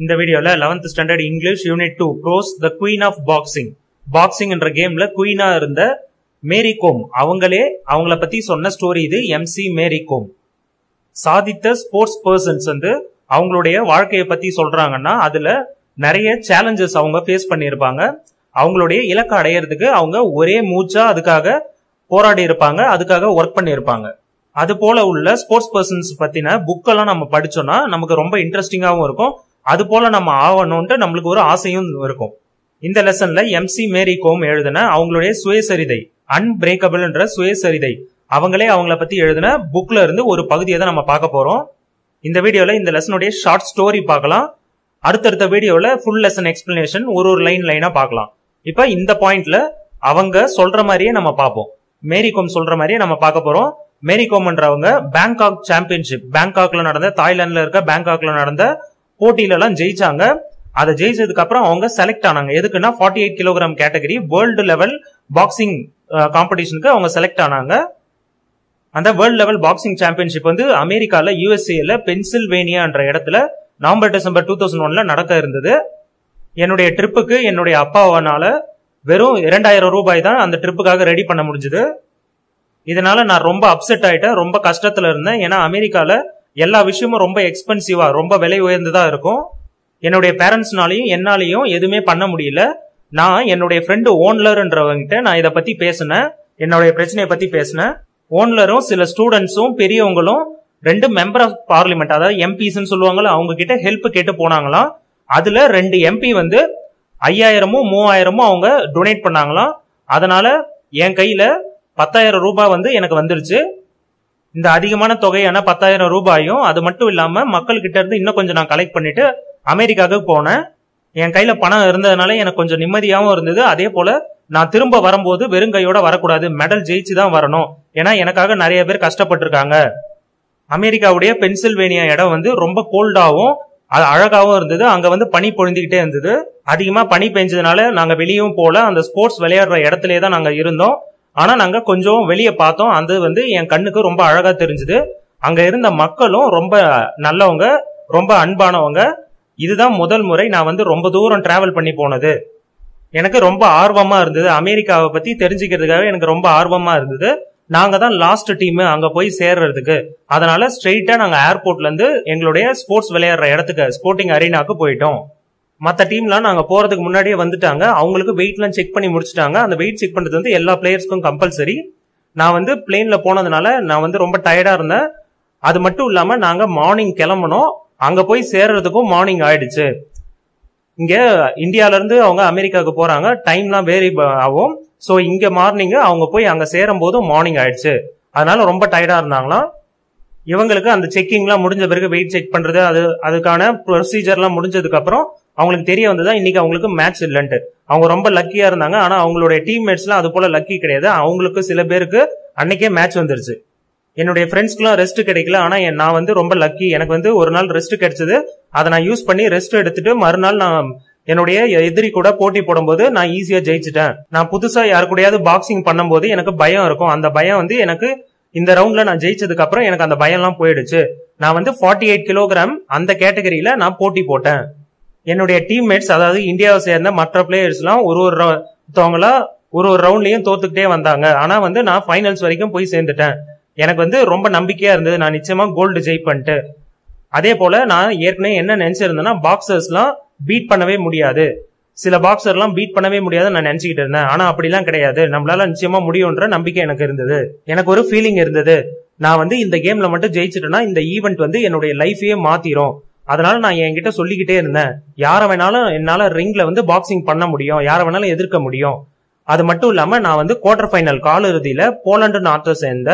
இந்த வீடியோல 11th standard English unit 2 prose the queen of boxing. Boxing என்ற கேம்ல குயினா இருந்த மேரி கோம் அவங்கள பத்தி சொன்ன ஸ்டோரி இது. MC மேரி கோம் சாதித்த ஸ்போர்ட்ஸ் பர்சன்ஸ் வந்து அவங்களுடைய வாழ்க்கையை பத்தி சொல்றாங்கன்னா அதுல நிறைய சேலஞ்சஸ் அவங்க ஃபேஸ் பண்ணியிருப்பாங்க. அவங்களுடைய இலக்கை அடையிறதுக்கு அவங்க ஒரே மூச்சா அதுக்காக போராடி இருப்பாங்க, அதுக்காக ஒர்க் பண்ணியிருப்பாங்க. அது போல உள்ள ஸ்போர்ட்ஸ் பர்சன்ஸ் பத்தின புக்கெல்லாம் நம்ம படிச்சோம்னா நமக்கு ரொம்ப இன்ட்ரெஸ்டிங்காகவும் இருக்கும். அது போல நம்ம ஆகணும்ட்டு நம்மளுக்கு ஒரு ஆசையும் இருக்கும். இந்த லெசன்ல MC மேரி கோம் எழுதின அவங்களுடைய சுயசரிதை, அன்பிரேக்கபிள் என்ற சுயசரிதை, அவங்கள பத்தி எழுதின புக்ல இருந்து ஒரு பகுதியை தான் நம்ம பார்க்க போறோம். இந்த வீடியோல இந்த லெசனுடைய ஷார்ட் ஸ்டோரி பார்க்கலாம். அடுத்தடுத்த வீடியோல ஃபுல் லெசன் எக்ஸ்பிளனேஷன் ஒரு லைனா பார்க்கலாம். இப்ப இந்த பாயிண்ட்ல அவங்க சொல்ற மாதிரியே நம்ம பார்ப்போம். மேரி கோம் சொல்ற மாதிரியே நம்ம பார்க்க போறோம். மேரி கோம்ன்றவங்க பேங்காக் சாம்பியன்ஷிப், பேங்காக்ல நடந்த, தாய்லாந்துல இருக்க பேங்காக்ல நடந்த போட்டியில எல்லாம் ஜெயிச்சாங்க. அதை ஜெயிச்சதுக்கு அப்புறம் அவங்க செலக்ட் ஆனாங்க. எதுக்குன்னா 48 kilogram category world level boxing காம்படிஷனுக்கு அவங்க செலக்ட் ஆனாங்க. அந்த வேர்ல்டு லெவல் பாக்ஸிங் சாம்பியன்ஷிப் வந்து அமெரிக்கால USA பென்சில்வேனியா என்ற இடத்துல நவம்பர் டிசம்பர் 2001 நடக்க இருந்தது. என்னுடைய ட்ரிப்புக்கு என்னுடைய அப்பாவனால வெறும் 2000 ரூபாய் தான் அந்த ட்ரிப்புக்காக ரெடி பண்ண முடிஞ்சது. இதனால நான் ரொம்ப அப்செட் ஆயிட்டேன், ரொம்ப கஷ்டத்துல இருந்தேன். ஏன்னா அமெரிக்கால எல்லா விஷயமும் ரொம்ப எக்ஸ்பென்சிவா, ரொம்ப விலை உயர்ந்ததா இருக்கும். என்னுடைய பேரண்ட்ஸ்னாலையும் என்னாலையும் எதுவுமே பண்ண முடியல. நான் என்னுடைய ஃப்ரெண்டு ஓன்லர்ன்றவங்கிட்ட நான் இதை பத்தி பேசினேன், என்னுடைய பிரச்சனையை பத்தி பேசினேன். ஓன்லரும் சில ஸ்டூடெண்ட்ஸும் பெரியவங்களும் 2 மெம்பர் ஆஃப் பார்லிமெண்ட், அதாவது MPs சொல்லுவாங்களா, அவங்க கிட்ட ஹெல்ப் கேட்டு போனாங்களாம். அதுல 2 MP வந்து 5000 3000 அவங்க டொனேட் பண்ணாங்களாம். அதனால என் கையில 10,000 ரூபாய் வந்து எனக்கு வந்துருச்சு. இந்த அதிகமான தொகையான 10,000 ரூபாயும் அது மட்டும் இல்லாம மக்கள் கிட்ட இருந்து இன்னும் கொஞ்சம் நான் கலெக்ட் பண்ணிட்டு அமெரிக்காவுக்கு போனேன். என் கையில பணம் இருந்ததுனால எனக்கு கொஞ்சம் நிம்மதியாகவும் இருந்தது. அதே போல நான் திரும்ப வரும்போது வெறுங்கையோட வரக்கூடாது, மெடல் ஜெயிச்சுதான் வரணும். ஏன்னா எனக்காக நிறைய பேர் கஷ்டப்பட்டிருக்காங்க. அமெரிக்காவுடைய பென்சில்வேனியா இடம் வந்து ரொம்ப கோல்டாவும் அழகாவும் இருந்தது. அங்க வந்து பனி பொழிந்துகிட்டே இருந்தது. அதிகமா பனி பெஞ்சதுனால நாங்க வெளியும் போல, அந்த ஸ்போர்ட்ஸ் விளையாடுற இடத்துலயே தான் நாங்க இருந்தோம். ஆனா நாங்க கொஞ்சம் வெளியே பார்த்தோம். அது வந்து என் கண்ணுக்கு ரொம்ப அழகா தெரிஞ்சுது. அங்க இருந்த மக்களும் ரொம்ப நல்லவங்க, ரொம்ப அன்பானவங்க. இதுதான் முதல் முறை நான் வந்து ரொம்ப தூரம் டிராவல் பண்ணி போனது. எனக்கு ரொம்ப ஆர்வமா இருந்தது, அமெரிக்காவை பத்தி தெரிஞ்சுக்கிறதுக்காக எனக்கு ரொம்ப ஆர்வமா இருந்தது. நாங்க தான் லாஸ்ட் டீம் அங்க போய் சேர்றதுக்கு. அதனால ஸ்ட்ரெயிட்டா நாங்க ஏர்போர்ட்ல இருந்து எங்களுடைய ஸ்போர்ட்ஸ் விளையாடுற இடத்துக்கு, ஸ்போர்ட்டிங் அரீனாக்கு போயிட்டோம். மற்ற டீம்லாம் நாங்க போறதுக்கு முன்னாடியே வந்துட்டாங்க. அவங்களுக்கு வெயிட்லாம் செக் பண்ணி முடிச்சுட்டாங்க. அந்த வெயிட் செக் பண்றது வந்து எல்லா பிளேயர்ஸ்க்கும் கம்பல்சரி. நான் வந்து பிளேன்ல போனதுனால நான் வந்து ரொம்ப டயர்டா இருந்தேன். அது மட்டும் இல்லாம நாங்க மார்னிங் கிளம்பணும், அங்க போய் சேர்றதுக்கும் மார்னிங் ஆயிடுச்சு. இங்க இந்தியால இருந்து அவங்க அமெரிக்காவுக்கு போறாங்க, டைம்லாம் வேரி ஆகும். ஸோ இங்க மார்னிங் அவங்க போய் அங்க சேரும் போதும் மார்னிங் ஆயிடுச்சு. அதனால ரொம்ப டயர்டா இருந்தாங்களாம். இவங்களுக்கு அந்த செக்கிங்லாம் முடிஞ்ச பிறகு, வெயிட் செக் பண்றது, அதுக்கான ப்ரொசீஜர்லாம் முடிஞ்சதுக்கு அப்புறம் அவங்களுக்கு தெரிய வந்ததா இன்னைக்கு அவங்களுக்கு மேட்ச் இல்லைன்ட்டு. அவங்க ரொம்ப லக்கியா இருந்தாங்க. ஆனா அவங்களுடைய டீம்மேட்ஸ்லாம் அது போல லக்கி கிடையாது. அவங்களுக்கு சில பேருக்கு அன்னைக்கே மேட்ச் வந்துருச்சு. என்னுடைய ஃப்ரெண்ட்ஸ்க்குலாம் ரெஸ்ட் கிடைக்கல. ஆனா நான் வந்து ரொம்ப லக்கி, எனக்கு வந்து ஒரு நாள் ரெஸ்ட் கிடைச்சது. அதை நான் யூஸ் பண்ணி ரெஸ்ட் எடுத்துட்டு மறுநாள் நான் என்னுடைய எதிரி கூட போட்டி போடும்போது நான் ஈஸியா ஜெயிச்சுட்டேன். நான் புதுசா யாரு கூடயாவது பாக்ஸிங் பண்ணும்போது எனக்கு பயம் இருக்கும். அந்த பயம் வந்து எனக்கு இந்த ரவுண்ட்ல நான் ஜெயிச்சதுக்கு அப்புறம் எனக்கு அந்த பயம் எல்லாம் போயிடுச்சு. நான் வந்து 48 கிலோகிராம் அந்த கேட்டகரியில நான் போட்டி போட்டேன். என்னுடைய டீம்மேட்ஸ், அதாவது இந்தியாவை சேர்ந்த மற்ற பிளேயர்ஸ் எல்லாம் ஒரு ரவுண்ட்லயும் தோத்துக்கிட்டே வந்தாங்க. ஆனா வந்து நான் ஃபைனல்ஸ் வரைக்கும் போய் சேர்ந்துட்டேன். எனக்கு வந்து ரொம்ப நம்பிக்கையா இருந்தது, நான் நிச்சயமா கோல்டு ஜெயிப்பேன்ட்டு. அதே போல நான் ஏற்கனவே என்ன நினைச்சிருந்தேன்னா, பாக்ஸர்ஸ் எல்லாம் பீட் பண்ணவே முடியாது, சில பாக்ஸர் எல்லாம் பீட் பண்ணவே முடியாதுன்னு நான் நினைச்சுக்கிட்டு இருந்தேன். ஆனா அப்படிலாம் கிடையாது, நம்மளால நிச்சயமா முடியும்ன்ற நம்பிக்கை எனக்கு இருந்தது. எனக்கு ஒரு ஃபீலிங் இருந்தது, நான் வந்து இந்த கேம்ல மட்டும் ஜெயிச்சிட்டேன்னா இந்த ஈவெண்ட் வந்து என்னுடைய லைஃபையே மாத்திரும். அதனால நான் என்கிட்ட சொல்லிக்கிட்டே இருந்தேன், யார வேணாலும் என்னால ரிங்ல வந்து பாக்ஸிங் பண்ண முடியும், யார வேணாலும் எதிர்க்க முடியும். அது மட்டும் இல்லாம நான் வந்து குவார்டர் ஃபைனல் கால் இறுதியில போலந்து நாட்டை சேர்ந்த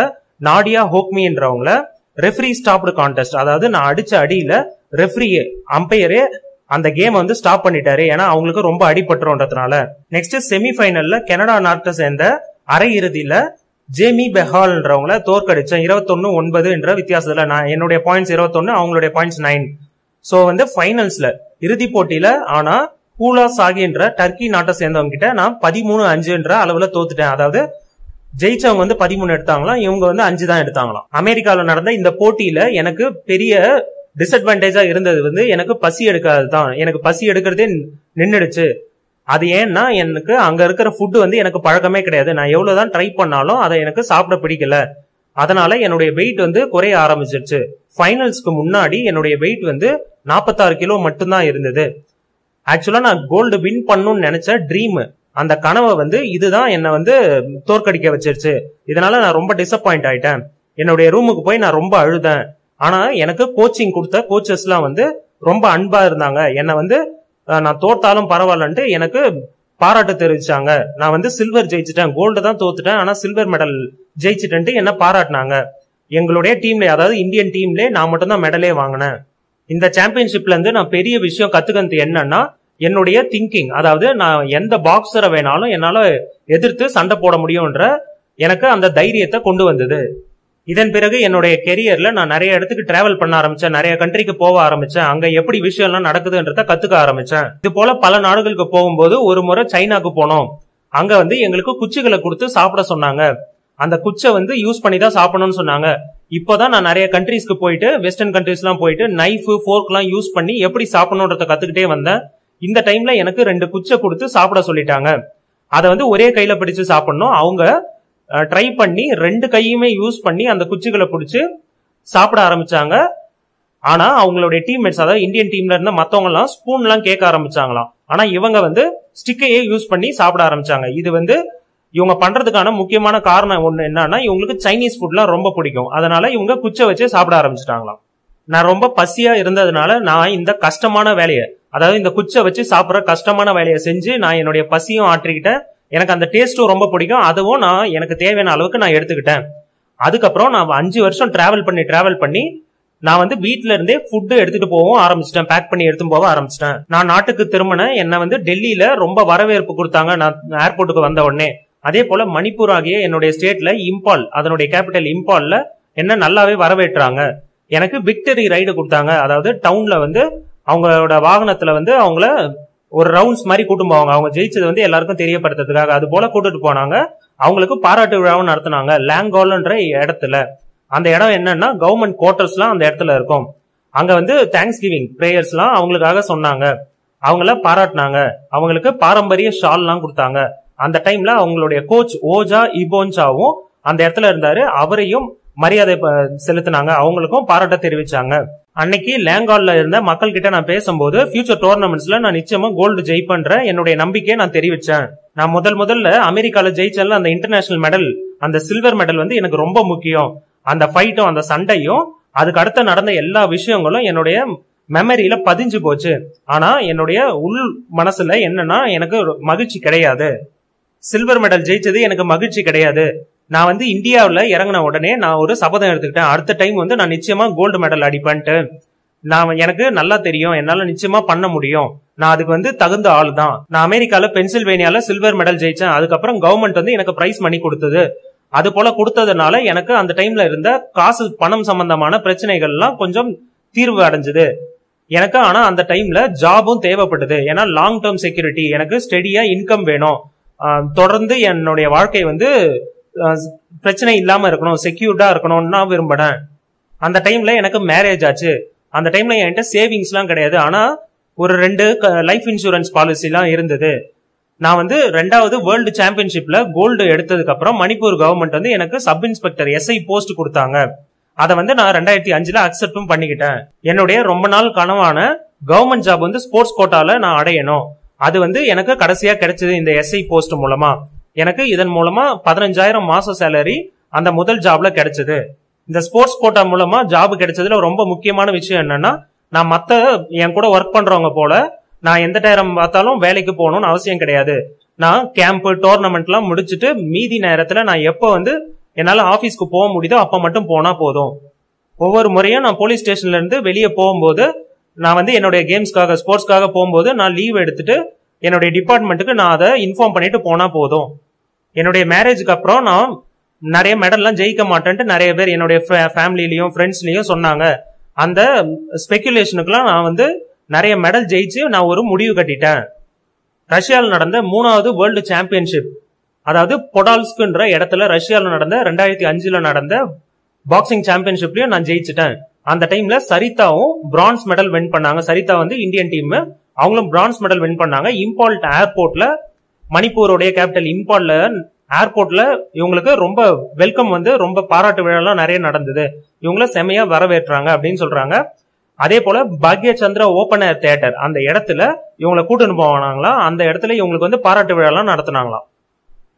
நாடியா ஹோக்மின்றவங்கள ரெஃப்ரி ஸ்டாப்டு கான்டெஸ்ட், அதாவது நான் அடிச்ச அடியில ரெஃப்ரி அம்பையரே அந்த கேம் வந்து ஸ்டாப் பண்ணிட்டாரு. ஏன்னா அவங்களுக்கு ரொம்ப அடிபட்டுறதுனால. நெக்ஸ்ட் செமிஃபைனல்ல கனடா நாட்டை சேர்ந்த அரை இறுதியில ஜேமி பெஹால்ன்றவங்கள தோற்கடிச்சேன் 21-9 என்ற வித்தியாசத்துல. நான் என்னுடைய பாயிண்ட்ஸ் 21, அவங்களுடைய பாயிண்ட்ஸ் 9. சோ வந்து ஃபைனல்ஸ்ல இறுதி போட்டியில ஆனா ஹூலா சாகி என்ற டர்க்கி நாட்டை சேர்ந்தவங்க கிட்ட நான் 13-5 என்ற அளவுல தோத்துட்டேன். அதாவது ஜெயிச்சவங்க வந்து 13 எடுத்தாங்களாம், இவங்க வந்து 5 தான் எடுத்தாங்களாம். அமெரிக்கால நடந்த இந்த போட்டியில எனக்கு பெரிய டிஸ்அட்வான்டேஜா இருந்தது வந்து எனக்கு பசி எடுக்காதுதான். எனக்கு பசி எடுக்கிறதே நின்னுடுச்சு. அது ஏன்னா எனக்கு அங்க இருக்கிற ஃபுட் வந்து எனக்கு பழக்கமே கிடையாது. நான் எவ்வளவுதான் ட்ரை பண்ணாலும் அதை எனக்கு சாப்பிட பிடிக்கல. அதனால என்னுடைய வெயிட் வந்து குறைய ஆரம்பிச்சிருச்சு. ஃபைனல்ஸ்க்கு முன்னாடி என்னுடைய வெயிட் வந்து 46 கிலோ மட்டும்தான் இருந்தது. ஆக்சுவலா நான் கோல்டு வின் பண்ணணும்னு நினைச்ச ட்ரீம், அந்த கனவை வந்து இதுதான் என்ன வந்து தோற்கடிக்க வச்சிருச்சு. இதனால நான் ரொம்ப டிசப்பாயிண்ட் ஆயிட்டேன். என்னுடைய ரூமுக்கு போய் நான் ரொம்ப அழுதேன். ஆனா எனக்கு கோச்சிங் கொடுத்த கோச்சஸ் எல்லாம் வந்து ரொம்ப அன்பா இருந்தாங்க. என்னை வந்து நான் தோத்தாலும் பரவாயில்லன்ட்டு எனக்கு பாராட்டு தெரிவிச்சாங்க. நான் வந்து சில்வர் ஜெயிச்சுட்டேன், கோல்டு தான் தோத்துட்டேன், ஆனா சில்வர் மெடல் ஜெயிச்சுட்டேன்ட்டு என்ன பாராட்டினாங்க. எங்களுடைய டீம்ல, அதாவது இந்தியன் டீம்ல நான் மட்டும் தான் மெடலே வாங்கினேன். இந்த சாம்பியன்ஷிப்ல இருந்து நான் பெரிய விஷயம் கத்துக்கிறது என்னன்னா, என்னுடைய திங்கிங். அதாவது நான் எந்த பாக்ஸரை வேணாலும் என்னால எதிர்த்து சண்டை போட முடியும்ன்ற எனக்கு அந்த தைரியத்தை கொண்டு வந்தது. இதன் பிறகு என்னுடைய கெரியர்ல நான் நிறைய இடத்துக்கு டிராவல் பண்ண ஆரம்பிச்சேன், நிறைய கண்ட்ரிக்கு போக ஆரம்பிச்சேன். அங்க எப்படி விஷயம் எல்லாம் நடக்குதுன்றத கத்துக்க ஆரம்பிச்சேன். இது போல பல நாடுகளுக்கு போகும்போது ஒரு முறை சைனாக்கு போனோம். அங்க வந்து எங்களுக்கு குச்சிகளை கொடுத்து சாப்பிட சொன்னாங்க. அந்த குச்சை வந்து யூஸ் பண்ணி தான் சாப்பிடணும்னு சொன்னாங்க. இப்போதான் நான் நிறைய கண்ட்ரீஸ்க்கு போயிட்டு, வெஸ்டர்ன் கண்ட்ரீஸ் எல்லாம் போயிட்டு நைஃப் ஃபோர்க் எல்லாம் யூஸ் பண்ணி எப்படி சாப்பிடணும்ன்றத கத்துக்கிட்டே வந்தேன். இந்த டைம்ல எனக்கு 2 குச்சை கொடுத்து சாப்பிட சொல்லிட்டாங்க. அதை வந்து ஒரே கையில பிடிச்சு சாப்பிடணும். அவங்க ட்ரை பண்ணி 2 கையுமே யூஸ் பண்ணி அந்த குச்சிகளை பிடிச்சு சாப்பிட ஆரம்பிச்சாங்க. ஆனா அவங்களுடைய டீம்மேட்ஸ், அதாவது இந்தியன் டீம்ல இருந்த மத்தவங்க எல்லாம் ஸ்பூன் எல்லாம் கேட்க ஆரம்பிச்சாங்களாம். ஆனா இவங்க வந்து ஸ்டிக்கையே யூஸ் பண்ணி சாப்பிட ஆரம்பிச்சாங்க. இது வந்து இவங்க பண்றதுக்கான முக்கியமான காரணம் ஒண்ணு என்னன்னா, இவங்களுக்கு சைனீஸ் ஃபுட்லாம் ரொம்ப பிடிக்கும். அதனால இவங்க குச்சை வச்சு சாப்பிட ஆரம்பிச்சிட்டாங்களாம். நான் ரொம்ப பசியா இருந்ததுனால நான் இந்த கஷ்டமான வேலையை, அதாவது இந்த குச்சை வச்சு சாப்பிட்ற கஷ்டமான வேலையை செஞ்சு நான் என்னுடைய பசியும் ஆற்றிக்கிட்டேன். எனக்கு அந்த டேஸ்டும் ரொம்ப பிடிக்கும். அதுவும் நான் எனக்கு தேவையான அளவுக்கு நான் எடுத்துக்கிட்டேன். அதுக்கப்புறம் நான் 5 வருஷம் டிராவல் பண்ணி நான் வந்து வீட்டுல இருந்தே ஃபுட்டு எடுத்துட்டு போகவும் ஆரம்பிச்சிட்டேன், பேக் பண்ணி எடுத்து போக ஆரம்பிச்சிட்டேன். நான் நாட்டுக்கு திரும்பினேன். என்ன வந்து டெல்லியில ரொம்ப வரவேற்பு கொடுத்தாங்க நான் ஏர்போர்ட்டுக்கு வந்த உடனே. அதே போல மணிப்பூர் ஆகிய என்னுடைய ஸ்டேட்ல இம்பால், அதனுடைய கேபிட்டல் இம்பால்ல என்ன நல்லாவே வரவேற்றாங்க. எனக்கு விக்டரி ரைடு கொடுத்தாங்க. அதாவது டவுன்ல வந்து அவங்களோட வாகனத்துல வந்து அவங்கள ஒரு ரவுண்ட்ஸ் மாதிரி கூட்டும் போவாங்க. அவங்க ஜெயிச்சது வந்து எல்லாருக்கும் தெரியப்படுத்துறதுக்காக. அது போல கூட்டிட்டு போனாங்க. அவங்களுக்கு பாராட்டு விழாவும் நடத்தினாங்க லாங்கோல்ன்ற இடத்துல. அந்த இடம் என்னன்னா, கவர்மெண்ட் குவார்டர்ஸ் எல்லாம் அந்த இடத்துல இருக்கும். அங்க வந்து தேங்க்ஸ் கிவிங் பிரேயர்ஸ் எல்லாம் அவங்களுக்காக சொன்னாங்க. அவங்கள பாராட்டினாங்க. அவங்களுக்கு பாரம்பரிய ஷால் எல்லாம் கொடுத்தாங்க. அந்த டைம்ல அவங்களுடைய கோச் ஓஜா இபோன்சாவும் அந்த இடத்துல இருந்தாரு. அவரையும் மரியாதை செலுத்தினாங்க. அவங்களுக்கும் பாராட்ட தெரிவிச்சாங்க. அன்னைக்கு லேங்கால்ல இருந்த மக்கள் கிட்ட நான் பேசும்போது, ஃபியூச்சர் டோர்னமெண்ட்ஸ்ல நான் நிச்சயமா கோல்டு ஜெயிப்பேன்ற என்னுடைய நம்பிக்கையை நான் தெரிவிச்சேன். நான் முதல்ல அமெரிக்கால ஜெயிச்சல அந்த இன்டர்நேஷனல் மெடல், அந்த சில்வர் மெடல் வந்து எனக்கு ரொம்ப முக்கியம். அந்த ஃபைட்டும் அந்த சண்டையும் அதுக்கு அடுத்த நடந்த எல்லா விஷயங்களும் என்னுடைய மெமரியில பதிஞ்சு போச்சு. ஆனா என்னுடைய உள் மனசுல என்னன்னா, எனக்கு மகிழ்ச்சி கிடையாது. சில்வர் மெடல் ஜெயிச்சது எனக்கு மகிழ்ச்சி கிடையாது. நான் வந்து இந்தியாவில இறங்கின உடனே நான் ஒரு சபதம் எடுத்துக்கிட்டேன். அடுத்த டைம் வந்து நான் நிச்சயமா கோல்டு மெடல் அடிப்பேன்ட்டு. எனக்கு நல்லா தெரியும், என்னால நிச்சயமா பண்ண முடியும். நான் அதுக்கு வந்து தகுந்த ஆள் தான். நான் அமெரிக்கால பென்சில்வேனியால சில்வர் மெடல் ஜெயிச்சேன். அதுக்கப்புறம் கவர்மெண்ட் வந்து எனக்கு பிரைஸ் மணி கொடுத்தது. அது போல கொடுத்ததுனால எனக்கு அந்த டைம்ல இருந்த காசு பணம் சம்பந்தமான பிரச்சனைகள் எல்லாம் கொஞ்சம் தீர்வு அடைஞ்சது எனக்கு. ஆனா அந்த டைம்ல ஜாபும் தேவைப்பட்டது. ஏன்னா லாங் டேர்ம் செக்யூரிட்டி, எனக்கு ஸ்டெடியா இன்கம் வேணும். தொடர்ந்து என்னுடைய வாழ்க்கை வந்து பிரச்சனை இல்லாம இருக்கணும், செக்யூர்டா இருக்கணும்னு நான் விரும்பினேன். அந்த டைம்ல எனக்கு மேரேஜ் ஆச்சு. அந்த டைம்ல என்கிட்ட சேவிங்ஸ் எல்லாம் கிடையாது. ஆனா ஒரு 2 லைஃப் இன்சூரன்ஸ் பாலிசி எல்லாம் இருந்தது. நான் வந்து 2வது வேர்ல்டு சாம்பியன்ஷிப்ல கோல்டு எடுத்ததுக்கு அப்புறம் மணிப்பூர் கவர்மெண்ட் வந்து எனக்கு சப் இன்ஸ்பெக்டர் SI போஸ்ட் கொடுத்தாங்க. அதை வந்து நான் 2005ல அக்செப்டும் பண்ணிக்கிட்டேன். என்னுடைய ரொம்ப நாள் கனவான கவர்மெண்ட் ஜாப் வந்து ஸ்போர்ட்ஸ் கோட்டால நான் அடையணும். அது வந்து எனக்கு கடைசியா கிடைச்சது இந்த SI போஸ்ட் மூலமா. எனக்கு இதன் மூலமா 15,000 மாச சேலரி அந்த முதல் ஜாப்ல கிடைச்சது. இந்த ஸ்போர்ட்ஸ் கோட்டா மூலமா ஜாப் கிடைச்சதுல ரொம்ப முக்கியமான விஷயம் என்னன்னா, நான் மத்த என் கூட ஒர்க் பண்றவங்க போல நான் எந்த நேரம் பார்த்தாலும் வேலைக்கு போகணும்னு அவசியம் கிடையாது. நான் கேம்ப் டோர்னமெண்ட் எல்லாம் முடிச்சுட்டு மீதி நேரத்துல நான் எப்ப வந்து என்னால ஆபீஸ்க்கு போக முடியுதோ அப்ப மட்டும் போனா போதும். ஒவ்வொரு முறையும் நான் போலீஸ் ஸ்டேஷன்ல இருந்து வெளியே போகும்போது, நான் வந்து என்னுடைய கேம்ஸ்க்காக ஸ்போர்ட்ஸ்க்காக போகும்போது நான் லீவ் எடுத்துட்டு என்னுடைய டிபார்ட்மெண்ட்டுக்கு நான் அதை இன்ஃபார்ம் பண்ணிட்டு போனா போதும். என்னுடைய மேரேஜுக்கு அப்புறம் நான் நிறைய மெடல்லாம் ஜெயிக்க மாட்டேன்ட்டு நிறைய பேர் என்னுடைய ஃபேமிலிலையும் ஃப்ரெண்ட்ஸ்லயும் சொன்னாங்க. அந்த ஸ்பெகுலேஷனுக்குலாம் நான் வந்து நிறைய மெடல் ஜெயிச்சு நான் ஒரு முடிவு கட்டிட்டேன். ரஷ்யாவில் நடந்த 3வது வேர்ல்டு சாம்பியன்ஷிப், அதாவது பொடால்ஸ்குன்ற இடத்துல ரஷ்யாவில் நடந்த 2005ல நடந்த பாக்ஸிங் சாம்பியன்ஷிப்லயும் நான் ஜெயிச்சிட்டேன். அந்த டைம்ல சரிதாவும் பிரான்ஸ் மெடல் வின் பண்ணாங்க. சரிதா வந்து இந்தியன் டீம், அவங்களும் பிரான்ஸ் மெடல் வின் பண்ணாங்க. இம்பால் ஏர்போர்ட்ல, மணிப்பூருடைய கேபிட்டல் இம்பால்ல ஏர்போர்ட்ல இவங்களுக்கு ரொம்ப வெல்கம் வந்து ரொம்ப பாராட்டு விழாலாம் நிறைய நடந்தது. இவங்கள செமையா வரவேற்றாங்க அப்படின்னு சொல்றாங்க. அதே போல பாக்ய சந்திரா ஓபன் ஏர் தியேட்டர் அந்த இடத்துல இவங்களை கூட்டிட்டு போவாங்களாம். அந்த இடத்துல இவங்களுக்கு வந்து பாராட்டு விழாலாம் நடத்தினாங்களாம்.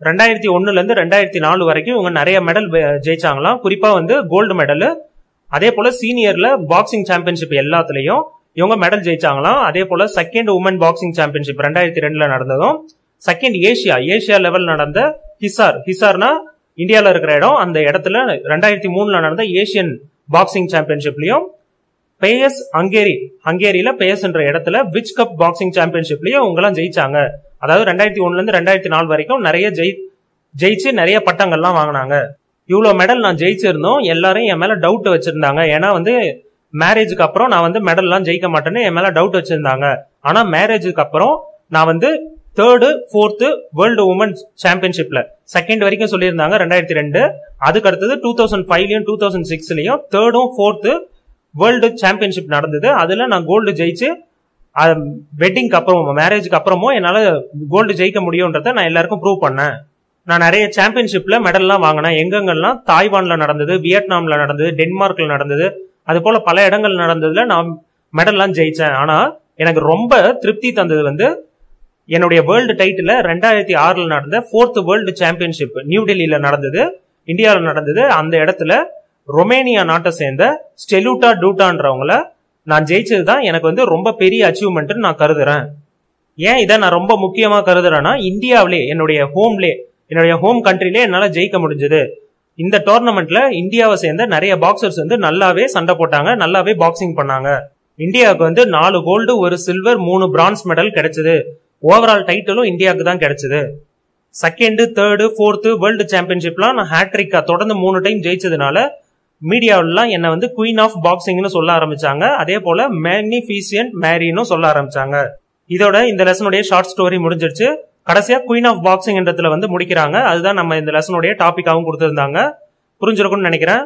2001 இருந்து 2004 வரைக்கும் இவங்க நிறைய மெடல் ஜெயிச்சாங்களாம். குறிப்பா வந்து கோல்டு மெடல். அதே போல சீனியர்ல பாக்ஸிங் சாம்பியன்ஷிப் எல்லாத்துலயும் இவங்க மெடல் ஜெயிச்சாங்களாம். அதே போல செகண்ட் உமன் பாக்ஸிங் சாம்பியன்ஷிப் 2002 நடந்ததும், செகண்ட் ஏசியா லெவல் நடந்த ஹிசார்னா இந்தியால இருக்கிற இடம், அந்த இடத்துல 2003 நடந்த ஏசியன் பாக்ஸிங் சாம்பியன்ஷிப்லயும், பேயஸ் ஹங்கேரியில பேயஸ் என்ற இடத்துல விச் கப் பாக்ஸிங் சாம்பியன்ஷிப்லயும் இவங்க எல்லாம் ஜெயிச்சாங்க. அதாவது 2001 இருந்து 2004 வரைக்கும் நிறைய ஜெயிச்சு நிறைய பட்டங்கள்லாம் வாங்கினாங்க. இவ்வளவு மெடல் நான் ஜெயிச்சிருந்தோம். எல்லாரும் என் மேல டவுட் வச்சிருந்தாங்க. ஏன்னா வந்து மேரேஜுக்கு அப்புறம் நான் வந்து மெடல் எல்லாம் ஜெயிக்க மாட்டேன்னு என் மேல டவுட் வச்சிருந்தாங்க. ஆனா மேரேஜுக்கு அப்புறம் நான் வந்து 3rd 4th world woman சாம்பியன்ஷிப்ல second வரைக்கும் சொல்லியிருந்தாங்க 2002. அதுக்கு அடுத்தது 2005லயும் 2006லயும் 3rd 4th வேர்ல்டு சாம்பியன்ஷிப் நடந்தது. அதுல நான் கோல்டு ஜெயிச்சு வெட்டிங்க்கு அப்புறமும் மேரேஜுக்கு அப்புறமும் என்னால கோல்டு ஜெயிக்க முடியும்ன்றத நான் எல்லாருக்கும் ப்ரூவ் பண்ணேன். நான் நிறைய சாம்பியன்ஷிப்ல மெடல்லாம் வாங்கினேன். எங்கெங்கெல்லாம் தாய்வான்ல நடந்தது, வியட்நாம்ல நடந்தது, டென்மார்க்ல நடந்தது, அது போல பல இடங்கள் நடந்ததுல நான் மெடல்லாம் ஜெயிச்சேன். ஆனா எனக்கு ரொம்ப திருப்தி தந்தது வந்து என்னுடைய வேர்ல்டு டைட்டில் 2006 நடந்த 4th வேர்ல்டு சாம்பியன்ஷிப் நியூ டெல்லியில நடந்தது, இந்தியாவில் நடந்தது. அந்த இடத்துல ரொமேனியா நாட்டை சேர்ந்த ஸ்டெலுட்டா டூட்டான்றவங்கள நான் ஜெயிச்சதுதான் எனக்கு வந்து ரொம்ப பெரிய அச்சீவ்மெண்ட் நான் கருதுறேன். ஏன் இதை நான் ரொம்ப முக்கியமா கருதுறேன்னா, இந்தியாவிலே என்னுடைய ஹோம் கண்ட்ரிலே என்னால ஜெயிக்க முடிஞ்சது. இந்த டோர்னமெண்ட்ல இந்தியாவை சேர்ந்த நிறைய பாக்ஸர்ஸ் வந்து நல்லாவே சண்டை போட்டாங்க, நல்லாவே பாக்ஸிங் பண்ணாங்க. இந்தியாவுக்கு வந்து 4 கோல்டு 1 சில்வர் 3 பிரான்ஸ் மெடல் கிடைச்சது. ஓவரால் டைட்டிலும் இந்தியாவுக்கு தான் கிடைச்சது. செகண்ட் 3rd 4th வேர்ல்டு சாம்பியன்ஷிப்லாம் நான் ஹேட்ரிக்கா தொடர்ந்து 3 டைம் ஜெயிச்சதுனால மீடியாவிலாம் என்ன வந்து குயின் ஆஃப் பாக்ஸிங்னு சொல்ல ஆரம்பிச்சாங்க. அதே போல மேக்னிஃபிசியன்ட் மேரின்னு சொல்ல ஆரம்பிச்சாங்க. இதோட இந்த லெசனுடைய ஷார்ட் ஸ்டோரி முடிஞ்சிருச்சு. கடைசியா குயின் ஆஃப் பாக்ஸிங் என்றதுல வந்து முடிக்கிறாங்க. அதுதான் நம்ம இந்த லெசனுடைய டாபிக்காவும் கொடுத்திருந்தாங்க. புரிஞ்சிருக்கும்னு நினைக்கிறேன்.